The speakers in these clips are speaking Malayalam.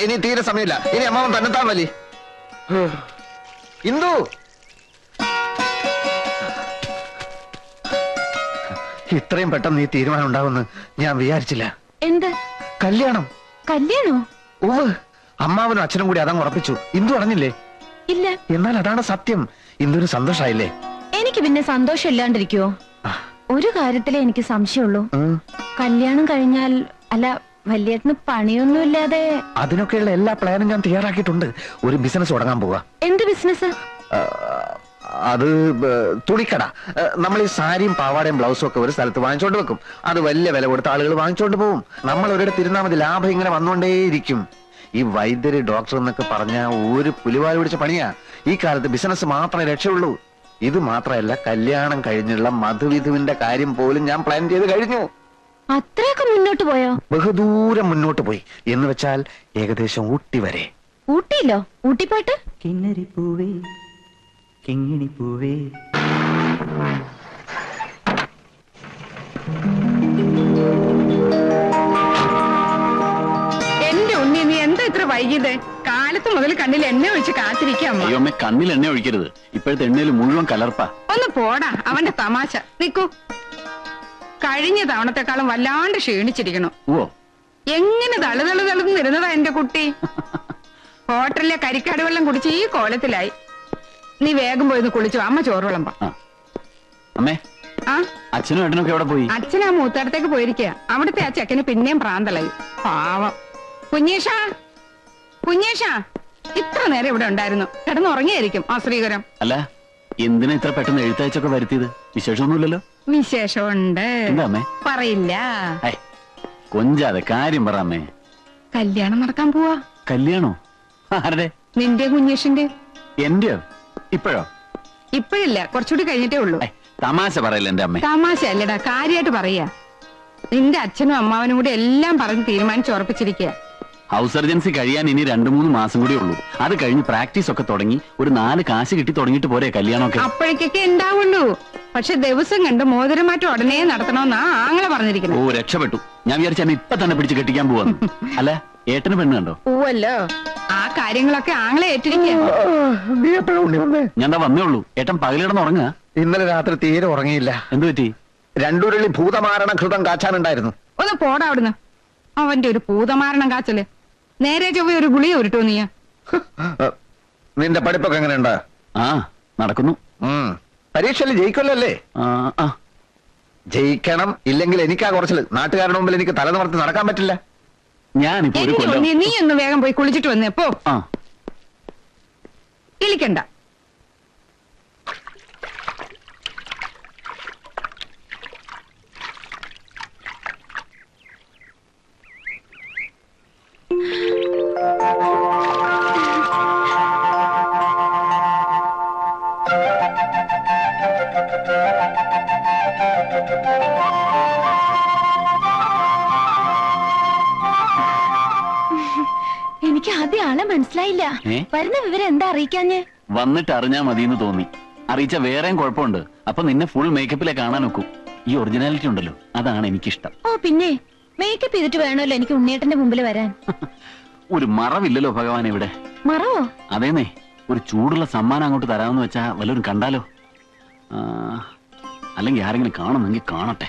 ഇനി തീരെ സമയമില്ല. ഇനി അമ്മാവൻ തന്നെത്താൻ വലി. ഇന്ദു, ഇത്രയും പെട്ടെന്ന് ഈ തീരുമാനം ഉണ്ടാവുമെന്ന് ഞാൻ വിചാരിച്ചില്ല. എന്ത് കല്യാണം? കല്യാണോ? ഓവ്, അമ്മാവനും അച്ഛനും കൂടി അതങ്ങ് ഉറപ്പിച്ചു. ഇന്ദു അറിഞ്ഞില്ലേ? ഇല്ല. എന്നാൽ അതാണ് സത്യം. ഇന്ദുവിന് സന്തോഷായില്ലേ? എനിക്ക് പിന്നെ സന്തോഷം ഇല്ലാണ്ടിരിക്കുവോ? ഒരു കാര്യത്തിലേ എനിക്ക് സംശയമുള്ളൂ. കല്യാണം കഴിഞ്ഞാൽ, അല്ല വല്യേട്ടന് പണിയൊന്നുമില്ലാതെ. അതിനൊക്കെയുള്ള എല്ലാ പ്ലാനും ഞാൻ തയ്യാറാക്കിയിട്ടുണ്ട്. ഒരു ബിസിനസ് തുടങ്ങാൻ പോവാ. എന്ത് ബിസിനസ്? അത് തുണിക്കട. നമ്മൾ ഈ സാരിയും പാവാടയും ബ്ലൗസും ഒക്കെ ഒരു സ്ഥലത്ത് വാങ്ങിച്ചോണ്ട് വെക്കും. അത് വലിയ വില കൊടുത്ത ആളുകൾ വാങ്ങിച്ചോണ്ട് പോകും. നമ്മൾ ഒരിടത്ത് ഇരുന്നാൽ മതി, ലാഭം ഇങ്ങനെ വന്നുകൊണ്ടേയിരിക്കും. ഈ വൈദ്യര് ഡോക്ടർ എന്നൊക്കെ പറഞ്ഞ ഒരു പുലിവാല് പിടിച്ച പണിയാ. ഈ കാലത്ത് ബിസിനസ് മാത്രമേ രക്ഷയുള്ളൂ. ഇത് മാത്രമല്ല, കല്യാണം കഴിഞ്ഞുള്ള മധുവിധുവിന്റെ കാര്യം പോലും ഞാൻ പ്ലാൻ ചെയ്ത് കഴിഞ്ഞു. അത്രയൊക്കെ മുന്നോട്ട് പോയോ? ബഹുദൂരം മുന്നോട്ട് പോയി എന്ന് വെച്ചാൽ ഏകദേശം ഊട്ടി വരെ. ഊട്ടിയില്ലോ? ഊട്ടിപ്പാട്ട്. കിന്നരിപ്പൂവേ കിങ്ങിണിപ്പൂവേ. എന്റെ ഉണ്ണി, നീ എന്താ ഇത്ര വൈകിയത്? കാലത്ത് മുതൽ കണ്ണിൽ എണ്ണ ഒഴിച്ച് കാത്തിരിക്കാം. അയ്യോ അമ്മ, കണ്ണിൽ എണ്ണ ഒഴിക്കരുത്. ഇപ്പോഴത്തെ എണ്ണയിൽ മുഴുവൻ കലർപ്പാ. ഒന്ന് പോടാ, അവന്റെ തമാശ. നിക്കൂ, കഴിഞ്ഞ തവണത്തെക്കാളും വല്ലാണ്ട് ക്ഷീണിച്ചിരിക്കണു. ഓ, എങ്ങനെ തളുതളുതളുന്നിരുന്നതാ എന്റെ കുട്ടി. ഹോട്ടലിലെ കരിക്കാട് വെള്ളം കുടിച്ച് ഈ കോലത്തിലായി. നീ വേഗം പോയി കുളിച്ചു. അമ്മ ചോറ് വിളമ്പാ. അമ്മേ, ആ, അച്ഛനും ഏട്ടനൊക്കെ എവിടെ പോയി? അച്ഛൻ ആ മൂത്തടത്തേക്ക് പോയിരിക്കുക. അവിടുത്തെ ആ ചെക്കന് പിന്നെയും പ്രാന്തലായി. പാവം. കുഞ്ഞേഷാ, കുഞ്ഞേഷാ, ഇത്ര നേരം ഇവിടെ ഉണ്ടായിരുന്നു. കിടന്നുറങ്ങിയായിരിക്കും ആ ശ്രീകരം. അല്ല, എന്തിനാ ഇത്ര പെട്ടെന്ന് എഴുത്തയച്ചൊക്കെ വരുത്തിയത്? വിശേഷമൊന്നുമില്ലല്ലോ? വിശേഷമുണ്ട്. എന്താ അമ്മേ? പറയില്ല. കൊഞ്ചാതെ കാര്യം പറ അമ്മേ. കല്യാണം നടക്കാൻ പോവാ. കല്യാണോ? ആരുടെ? നിന്റെ കുഞ്ഞേഷിന്റെ. എന്റെയോ? ഇപ്പോഴോ? ഇപ്പഴില്ല, കുറച്ചുകൂടി കഴിഞ്ഞിട്ടേ ഉള്ളൂ. തമാശ പറയില്ല എന്റെ അമ്മേ. തമാശ അല്ലടാ, കാര്യമായിട്ട് പറയാ. നിന്റെ അച്ഛനും അമ്മാവനും കൂടി എല്ലാം പറഞ്ഞ് തീരുമാനിച്ചുറപ്പിച്ചിരിക്കുക. ഹൗസ് സർജൻസി കഴിയാൻ ഇനി 2-3 മാസം കൂടി ഉള്ളൂ. അത് കഴിഞ്ഞ് പ്രാക്ടീസ് ഒക്കെ തുടങ്ങി ഒരു 4 കാശ് കിട്ടി തുടങ്ങിയിട്ട് പോരെ കല്യാണമൊക്കെ? അപ്പോഴേക്കൊക്കെ ഉണ്ടാവുള്ളൂ. പക്ഷെ ദിവസം കണ്ട് മോതിരമാറ്റം ഉടനെ നടത്തണമെന്നാ ആങ്ങളെ പറഞ്ഞിരിക്കുന്നത്. ഓ, രക്ഷപ്പെട്ടു. ഞാൻ വിചാരിച്ച എന്നെ ഇപ്പൊ തന്നെ പിടിച്ച് കെട്ടിക്കാൻ പോവാന്ന്. അല്ല, ഏട്ടന് പെണ്ണ് കണ്ടോ? പോവല്ലോ, ആ കാര്യങ്ങളൊക്കെ ആങ്ങളെ ഏറ്റിരിക്കുക. നീ എപ്പോഴും ഉണ്ണി വന്നേ? ഞാൻ വന്നേ ഉള്ളൂ. ഏട്ടൻ പകലിടന്ന് ഉറങ്ങുക? ഇന്നലെ രാത്രി തീരെ ഉറങ്ങിയില്ല. എന്തു പറ്റി? 2 ഉരുളി ഭൂതമാരണ ഘൃതം കാച്ചാനുണ്ടായിരുന്നു. ഒന്ന് പോടാ അവിടുന്ന്. അവന്റെ ഒരു ഭൂതമാരണം കാച്ചല്. നേരെ ചൊവ്വ ഒരു ഗുളിയ ഉരുട്ടോ നീ. നിന്റെ പഠിപ്പൊക്കെ എങ്ങനെയുണ്ട്? ആ, നടക്കുന്നു. പരീക്ഷയിൽ ജയിക്കല്ലേ? ജയിക്കണം, ഇല്ലെങ്കിൽ എനിക്കാ കുറച്ചില്. നാട്ടുകാരുടെ മുമ്പിൽ എനിക്ക് തല നിവർത്തി നടക്കാൻ പറ്റില്ല. ഞാനിപ്പോ ഒരു കൊല്ലം. നീ ഒന്ന് വേഗം പോയി കുളിച്ചിട്ട് വന്നേ പോ. ഇളിക്കണ്ട. എനിക്ക് ആദ്യം ആളെ മനസ്സിലായില്ല. വരുന്ന വിവരം എന്താ അറിയിക്കാഞ്ഞ്? വന്നിട്ട് അറിഞ്ഞാ മതിയെന്ന് തോന്നി. അറിയിച്ച വേറെയും കുഴപ്പമുണ്ട്. അപ്പൊ നിന്നെ ഫുൾ മേക്കപ്പിലെ കാണാൻ നോക്കും. ഈ ഒറിജിനാലിറ്റി ഉണ്ടല്ലോ, അതാണ് എനിക്കിഷ്ടം. ഓ പിന്നെ, മേക്കപ്പ് ചെയ്തിട്ട് വേണമല്ലോ എനിക്ക് ഉണ്ണിയേട്ടന്റെ മുമ്പിൽ വരാൻ. ഒരു മറവില്ലല്ലോ ഭഗവാൻ ഇവിടെ. മറവോ? അതേന്നേ, ഒരു ചൂടുള്ള സമ്മാനം അങ്ങോട്ട് തരാമെന്ന് വെച്ചാ വല്ലവരും കണ്ടാലോ? അല്ലെങ്കിൽ ആരെങ്കിലും കാണുന്നെങ്കിൽ കാണട്ടെ.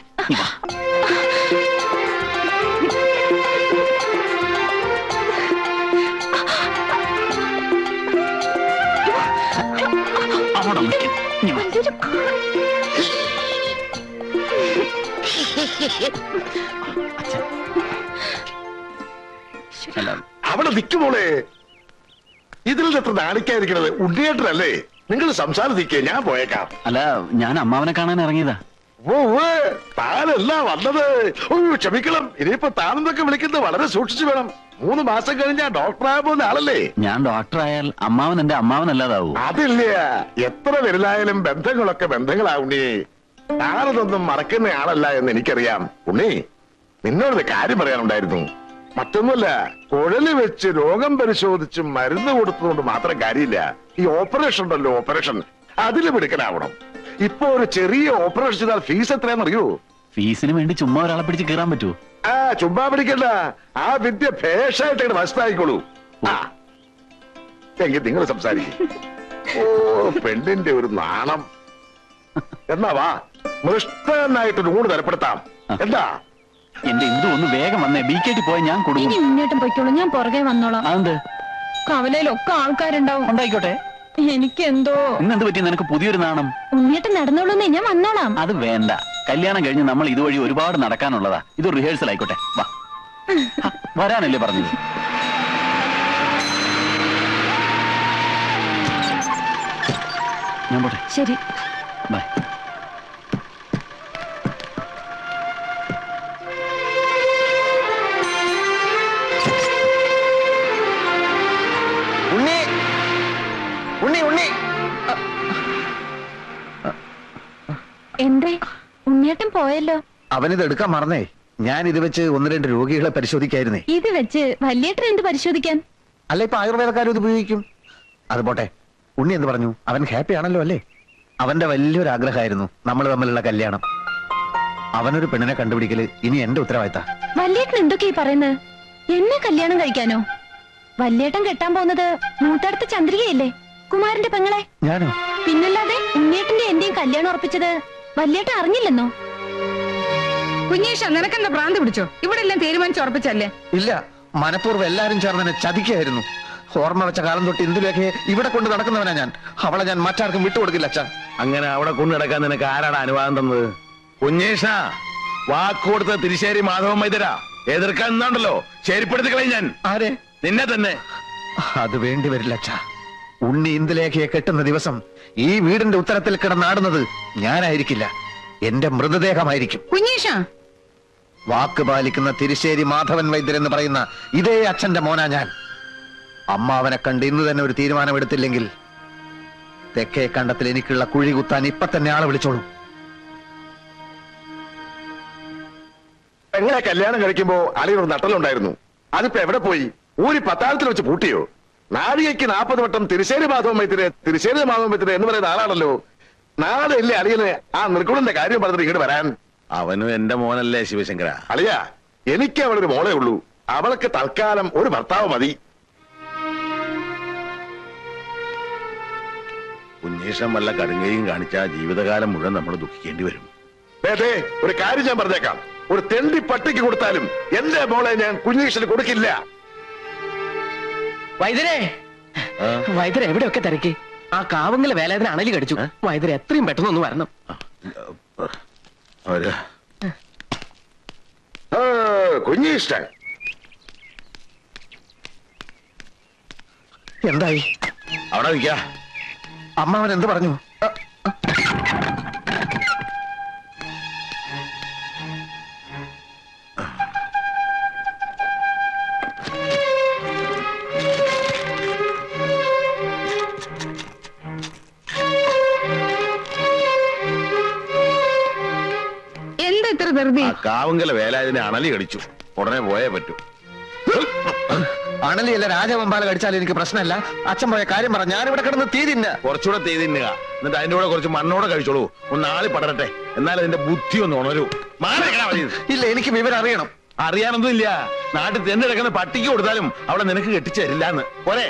അവിടെ നിൽക്കുമോളെ. ഇതിൽ എത്ര നാണിക്കാതിരിക്കണത്? ഉണ്ണിയേട്ടനല്ലേ? നിങ്ങൾ സംസാരിക്കേ, ഞാൻ പോയേക്കാം. അല്ല, ഞാൻ അമ്മാവനെ കാണാൻ ഇറങ്ങിയതാ. ഓ, താനല്ല വന്നത്. ക്ഷമിക്കണം. ഇനിയിപ്പോ താനെന്നൊക്കെ വിളിക്കുന്നത് വളരെ സൂക്ഷിച്ചു വേണം. 3 മാസം കഴിഞ്ഞാ ഡോക്ടറായ പോകുന്ന ആളല്ലേ? ഞാൻ ഡോക്ടറായാൽ അമ്മാവൻ എന്റെ അമ്മാവനല്ലാതാവൂ? അതില്ല. എത്ര വലുതായാലും ബന്ധങ്ങളൊക്കെ ബന്ധങ്ങളാവുണ്ണി. താനതൊന്നും മറക്കുന്ന ആളല്ല എന്ന് എനിക്കറിയാം. ഉണ്ണി, നിന്നോടൊരു കാര്യം പറയാനുണ്ടായിരുന്നു. മറ്റൊന്നുമല്ല, കുഴല് വെച്ച് രോഗം പരിശോധിച്ച് മരുന്ന് കൊടുത്തതുകൊണ്ട് മാത്രം കാര്യമില്ല. ഈ ഓപ്പറേഷൻ ഉണ്ടല്ലോ, ഓപ്പറേഷൻ, അതിൽ മിടുക്കനാവണം. ഇപ്പൊ ഒരു ചെറിയ ഓപ്പറേഷൻ ചെയ്താൽ ഫീസ് എത്രയാണെന്നറിയോ? ഫീസിന് വേണ്ടി ചുമ്മാ ഒരാളെ പിടിച്ച് കീറാൻ പറ്റുമോ? ആ ചുമ്മാ പിടിക്കണ്ട, ആ വിദ്യ ഭേഷായിട്ട് മനസ്സിലായിക്കോളൂ. ആ എങ്കിൽ നിങ്ങൾ സംസാരിക്കും. ഓ പെണ്ണിന്റെ ഒരു നാണം. എന്നാ വാ, മൃഷ്ടനായിട്ടൊരു ഊണ് തരപ്പെടുത്താം. എന്താ? എന്റെ എന്തു ഒന്ന് വേഗം വന്നേ, ബിക്കേറ്റി പോയാൽ ഞാൻ ഇനി കൊടുക്കും. മുന്നോട്ടും പൊയ്ക്കോളൂ, ഞാൻ പുറകെ വന്നോളാം. അതെന്ത്? കവലയിലൊക്കെ ആൾക്കാരുണ്ടാവും. ഉണ്ടായിക്കോട്ടെ. എനിക്കെന്തോ ഇന്നെന്ത് പറ്റി നിനക്ക് പുതിയൊരു നാണം? ഉണ്ണിയേട്ടൻ നടന്നോളൂന്നേ, ഞാൻ വന്നോളാം. അത് വേണ്ട, കല്യാണം കഴിഞ്ഞ് നമ്മൾ ഇതുവഴി ഒരുപാട് നടക്കാനുള്ളതാ. ഇത് റിഹേഴ്സൽ ആയിക്കോട്ടെ. വാ, വരാനല്ലേ പറഞ്ഞത്? ഞാൻ പോട്ടെ. ശരി. ബൈ. ഉണ്ണി ഉണ്ണി ഉണ്ണി എന്തേ ഉണ്ണിയേട്ടൻ പോയല്ലോ? അവനിത് എടുക്കാൻ മറന്നേ. ഞാൻ ഇത് വെച്ച് 1-2 രോഗികളെ പരിശോധിക്കായിരുന്നേ. ഇത് വെച്ച് വല്യേട്ടൻ എന്ത് പരിശോധിക്കാൻ? അല്ല, ഇപ്പൊ ആയുർവേദക്കാരും ഇത് ഉപയോഗിക്കും. അത് പോട്ടെ, ഉണ്ണി എന്ത് പറഞ്ഞു? അവൻ ഹാപ്പി ആണല്ലോ അല്ലേ? അവന്റെ വലിയൊരു ആഗ്രഹമായിരുന്നു നമ്മൾ തമ്മിലുള്ള കല്യാണം. അവനൊരു പെണ്ണിനെ കണ്ടുപിടിക്കല് ഇനി എന്റെ ഉത്തരവാദിത്ത. വല്യേട്ടൻ എന്തൊക്കെയാ പറയുന്നത്? എന്നെ കല്യാണം കഴിക്കാനോ? വല്യേട്ടൻ കെട്ടാൻ പോകുന്നത് മൂത്തടുത്ത ചന്ദ്രികയല്ലേ, കുമാരന്റെ പെങ്ങളെ. ഞാനോ? പിന്നല്ലാതെ ഉണ്ണിയേട്ടന്റെ എന്റെയും കല്യാണം ഉറപ്പിച്ചത് വല്യേട്ടൻ അറിഞ്ഞില്ലെന്നോ? കുഞ്ഞേഷ, നിനക്കെന്താ ഭ്രാന്ത് പിടിച്ചോ? ഇവിടെ എല്ലാം തീരുമാനിച്ച് ഉറപ്പിച്ചല്ലേ? ഇല്ല, മനഃപൂർവ്വം എല്ലാരും ചേർന്ന് എന്നെ ചതിക്കായിരുന്നു. ഓർമ്മ വെച്ച കാലം തൊട്ട് ഇന്ദുലേഖയെ ഇവിടെ കൊണ്ട് നടക്കുന്നവനാ ഞാൻ. അവളെ ഞാൻ മറ്റാർക്കും വിട്ടുകൊടുക്കില്ല അച്ഛാ. അങ്ങനെ അവിടെ കൊണ്ടു നടക്കാൻ നിനക്ക് ആരാണ് അനുവാദം തന്നത്? കുഞ്ഞേഷ, വാക്കുകൊടുത്ത തിരിശ്ശേരി മാധവൻ വൈദ്യരാ. എതിർക്കാൻ നിന്നുണ്ടല്ലോ, ശരിപ്പെടുത്തി കളയും ഞാൻ. ആരെ? നിന്നെ തന്നെ. അത് വേണ്ടി വരില്ല അച്ഛാ. ഉണ്ണി ഇന്ദുലേഖയെ കെട്ടുന്ന ദിവസം ഈ വീടിന്റെ ഉത്തരത്തിൽ കിടന്നാടുന്നത് ഞാനായിരിക്കില്ല, എന്റെ മൃതദേഹമായിരിക്കും. കുഞ്ഞേഷ, വാക്ക് പാലിക്കുന്ന തിരിശ്ശേരി മാധവൻ വൈദ്യർ എന്ന് പറയുന്ന ഇതേ അച്ഛന്റെ മോനാ ഞാൻ. അമ്മാവനെ കണ്ട് ഇന്ന് തന്നെ ഒരു തീരുമാനമെടുത്തില്ലെങ്കിൽ തെക്കേ കണ്ടത്തിൽ എനിക്കുള്ള കുഴി കുത്താൻ ഇപ്പൊ തന്നെ ആളെ വിളിച്ചോളൂ. പെങ്ങളെ കല്യാണം കഴിക്കുമ്പോ അളിയൊരു നട്ടലുണ്ടായിരുന്നു. അതിപ്പോ എവിടെ പോയി? ഊരി പത്താഴത്തിൽ വെച്ച് പൂട്ടിയോ? നാഴികയ്ക്ക് 40 വട്ടം തിരിശ്ശേരി മാധവൻ വൈദ്യരെ തിരിശ്ശേരി മാധവൻ വൈദ്യരെ എന്ന് പറയുന്ന ആളാണല്ലോ. നാളെ ഇല്ലേ അളിയന് ആ നിർഗുണന്റെ കാര്യം പറഞ്ഞിട്ട് ഇങ്ങോട്ട് വരാൻ? അവനും എന്റെ മോനല്ലേ ശിവശങ്കര. അളിയ, എനിക്ക് അവളൊരു മോളേ ഉള്ളൂ. അവൾക്ക് തൽക്കാലം ഒരു ഭർത്താവ് മതി. കുഞ്ഞേഷം വല്ല കടുങ്കയും കാണിച്ചാ ജീവിതകാലം മുഴുവൻ നമ്മൾ ദുഃഖിക്കേണ്ടി വരും. ദേ, ഒരു കാര്യം ഞാൻ പറഞ്ഞേക്കാം. ഒരു തെണ്ടി പട്ടിക്ക് കൊടുത്താലും എന്റെ മോളെ ഞാൻ കുഞ്ഞീഷന് കൊടുക്കില്ല. വൈദ്യരെ, വൈദ്യരെ എവിടെയൊക്കെ തിരക്കി? ആ കാവുങ്ങലെ വേലാതിന് അണലി കടിച്ചു. വൈദ്യരെ എത്രയും പെട്ടെന്ന് ഒന്ന് വരണം. കുഞ്ഞീഷ്ടൻ എന്തായി? അവിടെ നിൽക്ക. അമ്മാവൻ എന്ത് പറഞ്ഞു? എന്താ ഇത്ര ധൃതി? ആ കാവുങ്കല വേലാതിനെ അണലി കടിച്ചു. ഉടനെ പോയേ പറ്റൂ. അണലിയല്ല, രാജവമ്പാല കടിച്ചാലും എനിക്ക് പ്രശ്നമല്ല. അച്ഛൻ പോയ കാര്യം പറ. ഞാനിവിടെ കിടന്ന് തീ തിന്ന. കുറച്ചുകൂടെ തീ തിന്നുക. എന്നിട്ട് അതിന്റെ കൂടെ കുറച്ച് മണ്ണോടെ കഴിച്ചോളൂ. ഒന്ന് ആളി പടരട്ടെ, എന്നാൽ അതിന്റെ ബുദ്ധി ഒന്ന് ഉണരൂ. ഇല്ല, എനിക്ക് വിവരം അറിയണം. അറിയാനൊന്നും ഇല്ല. നാട്ടിൽ തെന്നെടുക്കുന്ന പട്ടിക്ക് കൊടുത്താലും അവിടെ നിനക്ക് കെട്ടിച്ചു തരില്ലാന്ന്. പോരെ?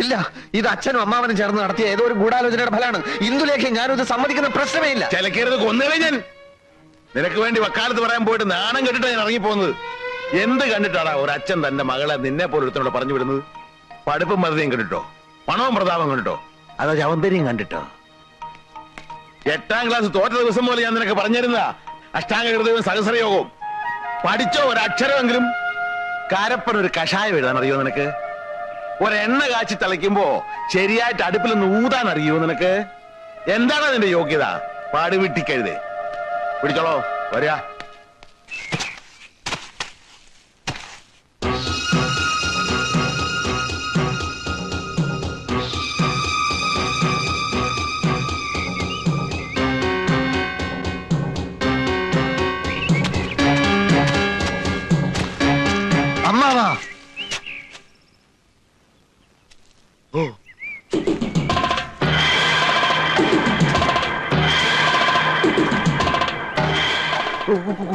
ഇല്ല, ഇത് അച്ഛനും അമ്മാവനും ചേർന്ന് നടത്തിയ ഏതോ ഒരു ഗൂഢാലോചനയുടെ ഫലമാണ്. ഇന്ദുലേഖ ഞാനും ഇത് സമ്മതിക്കുന്ന പ്രശ്നമേ ഇല്ല. ചിലക്കരുത്, കൊന്നുകളെ ഞാൻ. നിനക്ക് വേണ്ടി വക്കാലത്ത് പറയാൻ പോയിട്ട് നാണം കെട്ടിട്ടാ ഞാൻ ഇറങ്ങിപ്പോകുന്നത്. എന്ത് കണ്ടിട്ടാടാ ഒരു അച്ഛൻ തന്റെ മകളെ നിന്നെ പോലെ ഒരുത്തനോട് പറഞ്ഞു വിടുന്നത്? പഠിപ്പും മതയും കണ്ടിട്ടോ? പണവും പ്രതാപം കണ്ടിട്ടോ? അതോ ചവന്തരിയും കണ്ടിട്ടോ? 8ാം ക്ലാസ് തോറ്റ ദിവസം പോലെ ഞാൻ നിനക്ക് പറഞ്ഞിരുന്ന അഷ്ടാംഗ ഹൃദയവും സഹസ്രയോഗവും പഠിച്ചോ? ഒരക്ഷരമെങ്കിലും. കാരപ്പൻ ഒരു കഷായം എഴുതാൻ അറിയോ നിനക്ക്? ഒരെണ്ണ കാച്ചി തളിക്കുമ്പോ ശരിയായിട്ട് അടുപ്പിൽ നിന്ന് ഊതാൻ അറിയോ നിനക്ക്? എന്താണ് നിന്റെ യോഗ്യത? പാടുവിട്ടിക്കഴുതേ. പിടിച്ചോളോ, വരിക. അമ്മാവാ,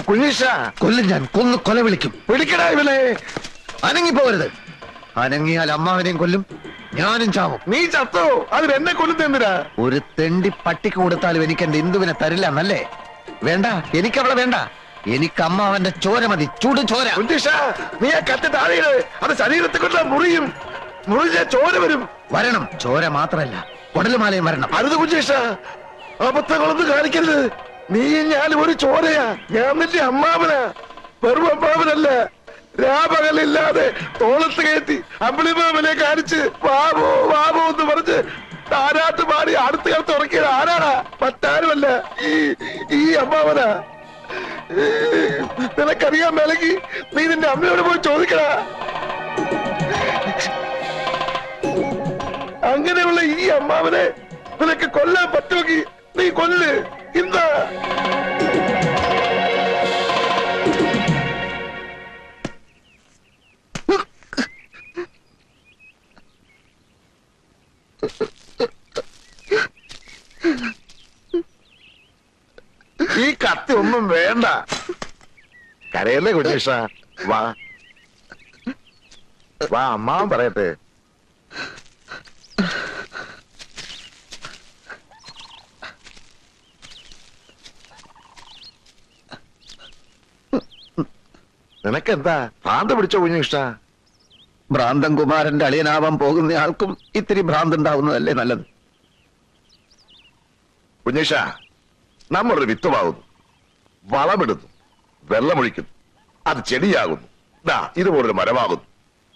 കുഞ്ഞീഷ കൊല്ലും ഞാൻ, കൊന്നു കൊല വിളിക്കും. വിളിക്കടാ ഇവനെ. അനങ്ങിപ്പോകരുത്. അനങ്ങിയാൽ അമ്മാവനെയും കൊല്ലും, ഞാനും ചാവും. നീ ചത്തോ? അതിന് എന്നെ കൊല്ലുന്നെന്തിനാ? ഒരു തെണ്ടി പട്ടിക്ക് കൊടുത്താലും എനിക്ക് എന്റെ ഇന്ദുവിനെ തരില്ല എന്നല്ലേ? വേണ്ട, എനിക്കവളെ വേണ്ട. എനിക്ക് അമ്മാവന്റെ ചോര മതി, ചൂട് ചോര. കുഞ്ഞീഷ, നീ ആ കത്തി താഴെയിട്. അത് ശരീരത്തെ കൊണ്ട് മുറിയും. മുറിഞ്ഞ ചോര വരും. വരണം, ചോര മാത്രല്ല കുടലുമാലയും വരണം. അരുത് കുഞ്ഞീഷ, അബദ്ധങ്ങളൊന്നും കാണിക്കരുത്. നീ ഞാനും ഒരു ചോരയാ. ഞാൻ നിന്റെ അമ്മാവനാ, വെറും അമ്മാവനല്ല. രാപകലില്ലാതെ തോളത്ത് കയറ്റി അമ്പിളിമാമനെ കാണിച്ച് വാവോ വാവോ എന്ന് പറഞ്ഞ് താരാട്ട് പാടി അടുത്ത കാലത്ത് ഉറക്കിയത് ആരാടാ? മറ്റാരുമല്ല, ഈ അമ്മാവനാ. നിനക്കറിയാൻ മേലെങ്കിൽ നീ നിന്റെ അമ്മയോട് പോയി ചോദിക്കടാ. അങ്ങനെയുള്ള ഈ അമ്മാവനെ നിനക്ക് കൊല്ലാൻ പറ്റുമെങ്കിൽ നീ കൊല്ല്. എന്താ ഈ കത്തി ഒന്നും വേണ്ട. കരയല്ലേ കുഞ്ഞീഷ? വാ വാ, അമ്മാവൻ പറയട്ടെ. നിനക്കെന്താ ഭ്രാന്ത് പിടിച്ചോ കുഞ്ഞീഷ? ഭ്രാന്തൻ കുമാരന്റെ അളിയനാവാൻ പോകുന്നയാൾക്കും ഇത്തിരി ഭ്രാന്തുണ്ടാവുന്നതല്ലേ നല്ലത്? കുഞ്ഞീഷ, നമ്മളൊരു വിത്തുമാകുന്നു, വളമിടുന്നു, വെള്ളമൊഴിക്കുന്നു, അത് ചെടിയാകുന്നു. ദാ ഇതുപോലൊരു മരമാകുന്നു.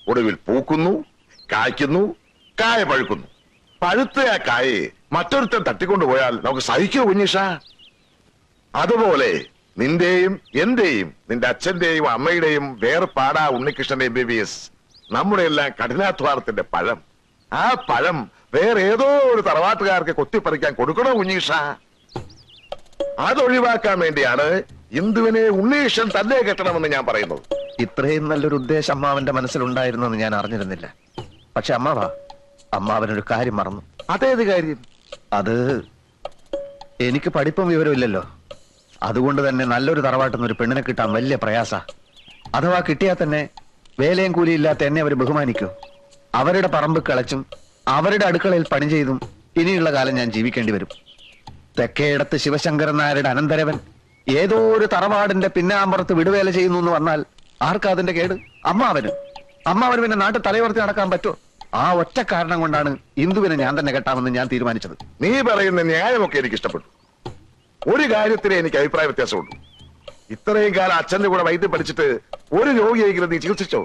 ഒടുവിൽ പൂക്കുന്നു, കായ്ക്കുന്നു, കായ പഴുക്കുന്നു. പഴുത്ത ആ കായെ മറ്റൊരുത്തൻ തട്ടിക്കൊണ്ടുപോയാൽ നമുക്ക് സഹിക്കോ കുഞ്ഞീഷ? അതുപോലെ നിന്റെയും എന്റെയും നിന്റെ അച്ഛന്റെയും അമ്മയുടെയും വേർപാടാ ഉണ്ണികൃഷ്ണന്റെ MBBS. നമ്മുടെ എല്ലാം കഠിനാധ്വാനത്തിന്റെ പഴം. ആ പഴം വേറെ ഏതോ ഒരു തറവാട്ടുകാർക്ക് കൊത്തിപ്പറിക്കാൻ കൊടുക്കണോ കുഞ്ഞീഷ? അതൊഴിവാക്കാൻ വേണ്ടിയാണ് ഇന്ദുവിനെ ഉണ്ണീഷൻ തന്നെ കെട്ടണമെന്ന് ഞാൻ പറയുന്നത്. ഇത്രയും നല്ലൊരു ഉദ്ദേശം അമ്മാവന്റെ മനസ്സിലുണ്ടായിരുന്നെന്ന് ഞാൻ അറിഞ്ഞിരുന്നില്ല. പക്ഷെ അമ്മാവനൊരു കാര്യം മറന്നു. അതേത് കാര്യം? അത് എനിക്ക് പഠിപ്പും വിവരമില്ലല്ലോ. അതുകൊണ്ട് തന്നെ നല്ലൊരു തറവാട്ടുന്ന ഒരു പെണ്ണിനെ കിട്ടാൻ വലിയ പ്രയാസ. അഥവാ കിട്ടിയാൽ തന്നെ വേലയും കൂലിയില്ലാത്ത എന്നെ അവർ ബഹുമാനിക്കൂ. അവരുടെ പറമ്പ് കിളച്ചും അവരുടെ അടുക്കളയിൽ പണി ചെയ്തും ഇനിയുള്ള കാലം ഞാൻ ജീവിക്കേണ്ടി വരും. തെക്കേടത്ത് ശിവശങ്കരൻ നായരുടെ അനന്തരവൻ ഏതോ ഒരു തറവാടിന്റെ പിന്നാമ്പുറത്ത് വിടുവേല ചെയ്യുന്നു എന്ന് വന്നാൽ ആർക്കാ അതിന്റെ കേട്? അമ്മാവന് പിന്നെ നാട്ടിൽ തലയുയർത്തി നടക്കാൻ പറ്റുമോ? ആ ഒറ്റ കാരണം കൊണ്ടാണ് ഇന്ദുവിനെ ഞാൻ തന്നെ കെട്ടാമെന്ന് ഞാൻ തീരുമാനിച്ചത്. നീ പറയുന്ന ന്യായമൊക്കെ എനിക്ക് ഇഷ്ടപ്പെട്ടു. ഒരു കാര്യത്തിലെ എനിക്ക് അഭിപ്രായ വ്യത്യാസമുള്ളൂ. ഇത്രയും കാലം അച്ഛന്റെ കൂടെ വൈദ്യം പഠിച്ചിട്ട് ഒരു രോഗിയെങ്കിലും നീ ചികിത്സിച്ചോ?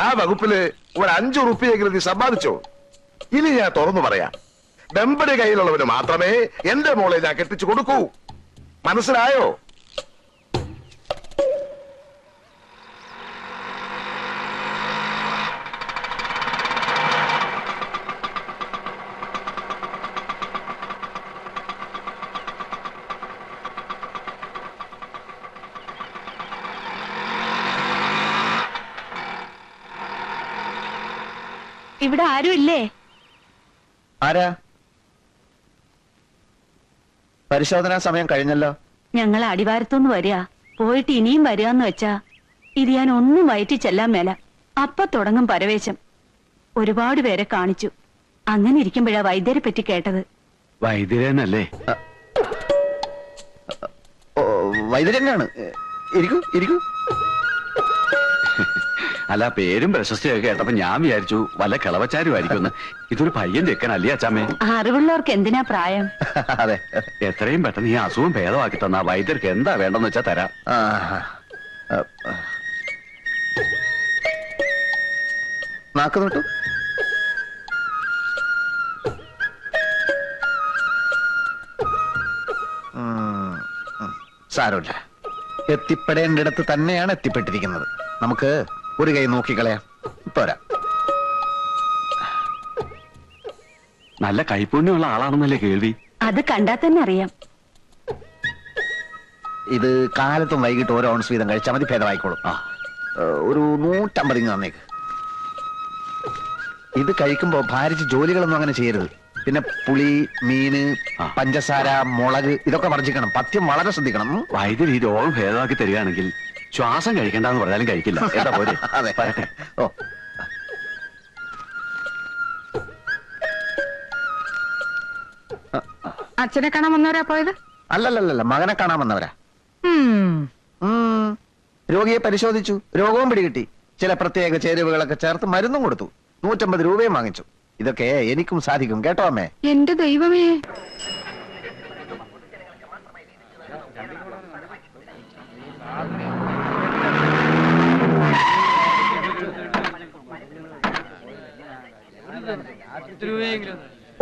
ആ വകുപ്പില് ഒരു 5 റുപ്യെങ്കിലും നീ സമ്പാദിച്ചോ? ഇനി ഞാൻ തുറന്നു പറയാം, വെമ്പടി കയ്യിലുള്ളവന് മാത്രമേ എന്റെ മോളെ ഞാൻ കെട്ടിച്ചു കൊടുക്കൂ. മനസ്സിലായോ? ഇവിടെ ആരും ഇല്ലേ? ആരാ? പരിശോധനാ സമയം കഴിഞ്ഞല്ലോ. ഞങ്ങൾ അടിവാരത്തുനിന്ന് വരിക, പോയിട്ട് ഇനിയും വരികയെന്ന് വെച്ചാ ഇത് ഞാൻ ഒന്നും വയറ്റി ചെല്ലാൻ മേല. അപ്പൊ തുടങ്ങും പരവേശം. ഒരുപാട് പേരെ കാണിച്ചു. അങ്ങനെ ഇരിക്കുമ്പോഴാ വൈദ്യരെ പറ്റി കേട്ടത്. വൈദ്യരനല്ലേ? വൈദ്യരനാണ്. ഇരിക്കൂ ഇരിക്കൂ. അല്ല, പേരും പ്രശസ്തിയൊക്കെ കേട്ടപ്പോ ഞാൻ വിചാരിച്ചു വല്ല കിളവച്ചാരുമായിരിക്കും. ഇതൊരു പയ്യൻ ചെക്കനല്ലേ അച്ചാമ്മേ? അറിവുള്ളവർക്ക് എന്തിനാ പ്രായം? അതെ, എത്രയും പെട്ടെന്ന് ഈ അസുഖം ഭേദമാക്കി തന്ന വൈദ്യർക്ക് എന്താ വേണ്ടെന്ന് വെച്ചാ തരാം. നാക്ക് നോട്ടു. സാരമില്ല, എത്തിപ്പെടേണ്ടിടത്ത് തന്നെയാണ് എത്തിപ്പെട്ടിരിക്കുന്നത്. നമുക്ക് ഒരു കൈ നോക്കിക്കളയാം. പോരാ. നല്ല കൈപ്പുണ്യമുള്ള ആളാണെന്നല്ലേ കേൾവി? അത് കണ്ടാ തന്നെ അറിയാം. ഇത് കാലത്തും വൈകിട്ട് 1 ഔൺസ് വീതം കഴിച്ചാൽ മതി, ഭേദമായിക്കോളും. ഒരു 150 തന്നേക്ക്. ഇത് കഴിക്കുമ്പോ ഭാരിച്ച് ജോലികളൊന്നും അങ്ങനെ ചെയ്യരുത്. പിന്നെ പുളി, മീന്, പഞ്ചസാര, മുളക് ഇതൊക്കെ വർജിക്കണം. പഥ്യം വളരെ ശ്രദ്ധിക്കണം. വൈദ്യുതി ഈ രോഗം ഭേദമാക്കി തരികയാണെങ്കിൽ ശ്വാസം കഴിക്കണ്ടെന്ന് പറഞ്ഞാലും കഴിക്കില്ല. എന്താ പോലെ അതെ. പറയട്ടെ. ഓ, അച്ഛനെ കാണാൻ വന്നവരാ പോയത്? അല്ലല്ലല്ല, മകനെ കാണാൻ വന്നവരാ. ഉം. രോഗിയെ പരിശോധിച്ചു, രോഗവും പിടികിട്ടി. ചില പ്രത്യേക ചേരുവകളൊക്കെ ചേർത്ത് മരുന്നും കൊടുത്തു. 150 രൂപയും വാങ്ങിച്ചു. ഇതൊക്കെ എനിക്കും സാധിക്കും കേട്ടോ അമ്മേ. എന്റെ ദൈവമേ,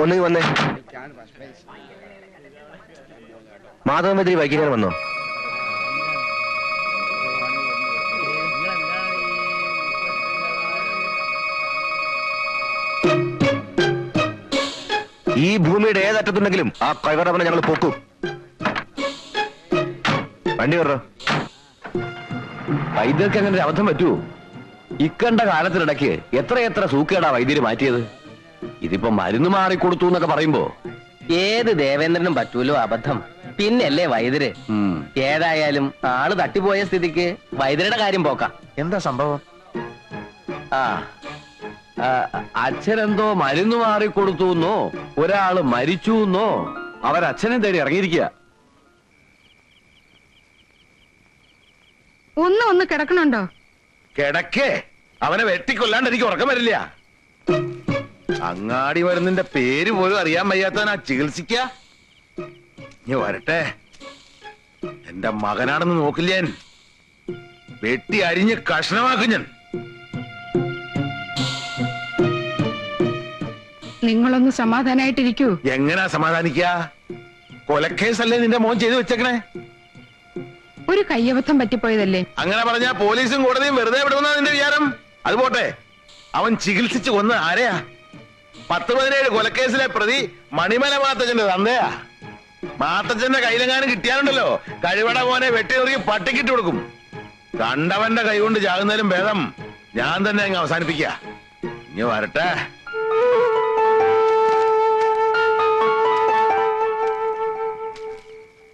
ഒന്നീ വന്നേ. മാധവമന്ത്രി വൈകിക്കാൻ വന്നോ? ഈ ഭൂമിയുടെ ഏതറ്റത്തുണ്ടെങ്കിലും ആ കൈവറവനെ ഞങ്ങൾ പോക്കും. വണ്ടി കയറോ. വൈദ്യർക്ക് അങ്ങനെ ഒരു അബദ്ധം പറ്റുമോ? ഇക്കണ്ട കാലത്തിനിടയ്ക്ക് എത്രയെത്ര സൂക്കേടാ വൈദ്യര് മാറ്റിയത്. ഇതിപ്പോ മരുന്ന് മാറിക്കൊടുത്തു എന്നൊക്കെ പറയുമ്പോ ഏത് ദേവേന്ദ്രനും പറ്റൂലോ അബദ്ധം. പിന്നല്ലേ വൈദ്യര്. ഏതായാലും ആള് തട്ടിപ്പോയ സ്ഥിതിക്ക് വൈദ്യരുടെ കാര്യം പോക്കാം. എന്താ സംഭവം? ആ അച്ഛനെന്തോ മരുന്ന് മാറിക്കൊടുത്തു എന്നോ ഒരാള് മരിച്ചു എന്നോ അവരച്ഛനെ തേടി ഇറങ്ങിയിരിക്കുക. ഒന്ന് കിടക്കണുണ്ടോ? കിടക്കേ, അവനെ വെട്ടിക്കൊല്ലാണ്ട് എനിക്ക് ഉറക്കം വരില്ല. അങ്ങാടി മരുന്നിന്റെ പേര് പോലും അറിയാൻ വയ്യാത്തവനാ ചികിത്സിക്ക. ഇനി വരട്ടെ, എന്റെ മകനാണെന്ന് നോക്കില്ല ഞാൻ. വെട്ടി അരിഞ്ഞ് കഷ്ണമാക്കും ഞാൻ. നിങ്ങളൊന്ന് സമാധാനായിട്ടിരിക്കൂ. എങ്ങനാ സമാധാനിക്ക? കൊലക്കേസല്ലേ നിന്റെ മോൻ ചെയ്തു വെച്ചേക്കണേ? ഒരു കയ്യബദ്ധം പറ്റിപ്പോയതല്ലേ. അങ്ങനെ പറഞ്ഞാ പോലീസും കോടതിയും വെറുതെ വിടുന്ന നിന്റെ വിചാരം? അത് പോട്ടെ, അവൻ ചികിത്സിച്ച് കൊന്ന ആരെയാ? 10-17 കൊലക്കേസിലെ പ്രതി മണിമല മാത്തച്ഛന്റെ തന്തയാ. മാത്തച്ഛന്റെ കയ്യിലെങ്ങാനും കിട്ടിയാലുണ്ടല്ലോ, കഴിവട മോനെ വെട്ടി നുറുക്കി പട്ടിക്കിട്ട് കൊടുക്കും. കണ്ടവന്റെ കൈ കൊണ്ട് ചാകുന്നതിലും ഭേദം ഞാൻ തന്നെ അങ്ങ് അവസാനിപ്പിക്ക. ഇനി വരട്ടെ.